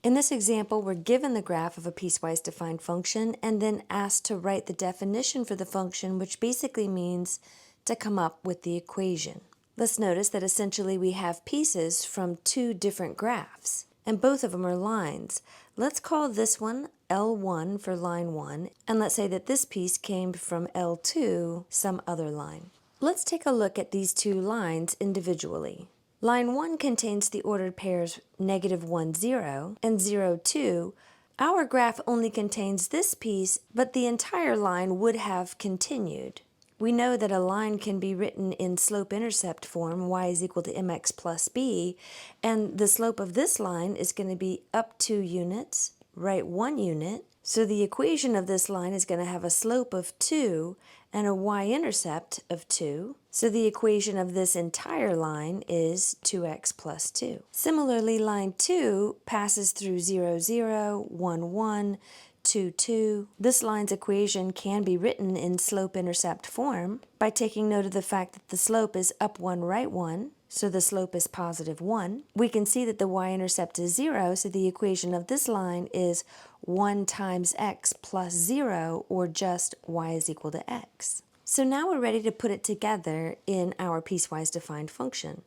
In this example, we're given the graph of a piecewise defined function and then asked to write the definition for the function, which basically means to come up with the equation. Let's notice that essentially we have pieces from two different graphs, and both of them are lines. Let's call this one L1 for line 1, and let's say that this piece came from L2, some other line. Let's take a look at these two lines individually. Line 1 contains the ordered pairs -1, 0 and 0, 2. Our graph only contains this piece, but the entire line would have continued. We know that a line can be written in slope-intercept form, y is equal to mx plus b, and the slope of this line is going to be up 2 units, right 1 unit. So the equation of this line is going to have a slope of 2 and a y-intercept of 2. So the equation of this entire line is 2x plus 2. Similarly, line 2 passes through 0, 0, 1, 1, 2, 2. This line's equation can be written in slope-intercept form by taking note of the fact that the slope is up 1, right 1. So the slope is +1. We can see that the y-intercept is 0, so the equation of this line is 1 times x plus 0, or just y is equal to x. So now we're ready to put it together in our piecewise defined function.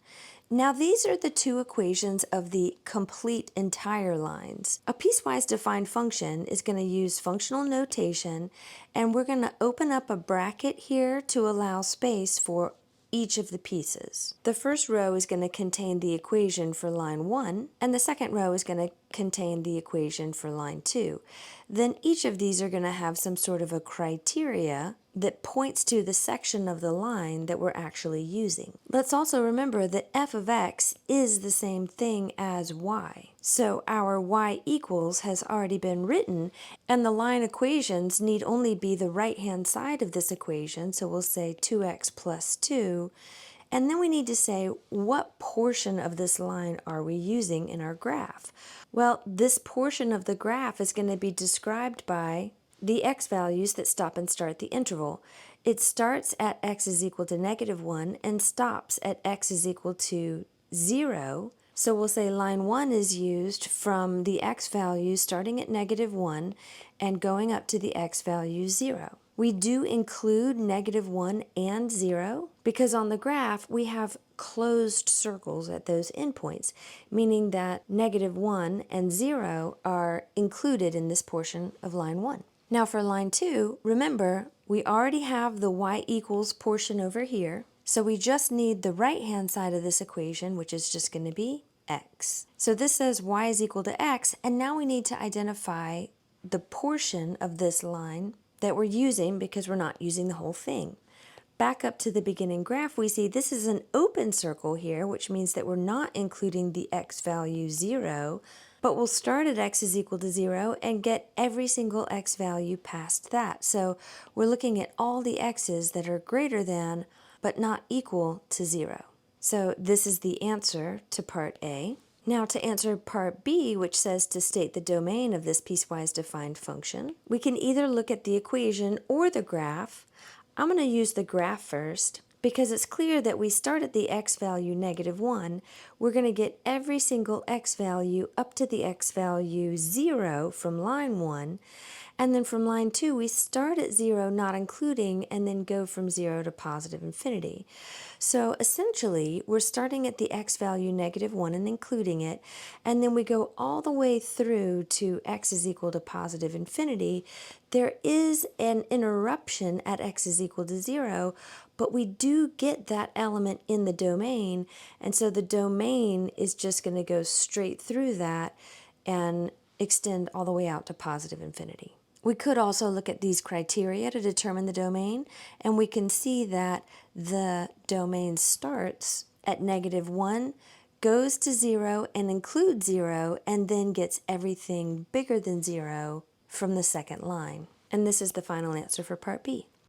Now these are the two equations of the complete entire lines. A piecewise defined function is going to use functional notation, and we're going to open up a bracket here to allow space for each of the pieces. The first row is going to contain the equation for line 1, and the second row is going to contain the equation for line 2. Then each of these are going to have some sort of a criteria that points to the section of the line that we're actually using. Let's also remember that f of x is the same thing as y. So our y equals has already been written, and the line equations need only be the right-hand side of this equation, so we'll say 2x plus 2, and then we need to say what portion of this line are we using in our graph. Well, this portion of the graph is going to be described by the x values that stop and start the interval. It starts at x is equal to -1 and stops at x is equal to 0. So we'll say line 1 is used from the x value starting at -1 and going up to the x value 0. We do include -1 and 0 because on the graph we have closed circles at those endpoints, meaning that -1 and 0 are included in this portion of line 1. Now for line 2, remember, we already have the y equals portion over here, so we just need the right-hand side of this equation, which is just going to be x. So this says y is equal to x, and now we need to identify the portion of this line that we're using because we're not using the whole thing. Back up to the beginning graph, we see this is an open circle here, which means that we're not including the x value 0, but we'll start at x is equal to 0 and get every single x value past that. So we're looking at all the x's that are greater than but not equal to 0. So this is the answer to part A. Now to answer part B, which says to state the domain of this piecewise defined function, we can either look at the equation or the graph. I'm going to use the graph first because it's clear that we start at the x value -1. We're going to get every single x value up to the x value 0 from line 1. And then from line 2, we start at 0, not including, and then go from 0 to positive infinity. So essentially, we're starting at the x value -1 and including it, and then we go all the way through to x is equal to positive infinity. There is an interruption at x is equal to 0, but we do get that element in the domain, and so the domain is just going to go straight through that and extend all the way out to positive infinity. We could also look at these criteria to determine the domain, and we can see that the domain starts at -1, goes to 0 and includes 0, and then gets everything bigger than 0 from the second line. And this is the final answer for part B.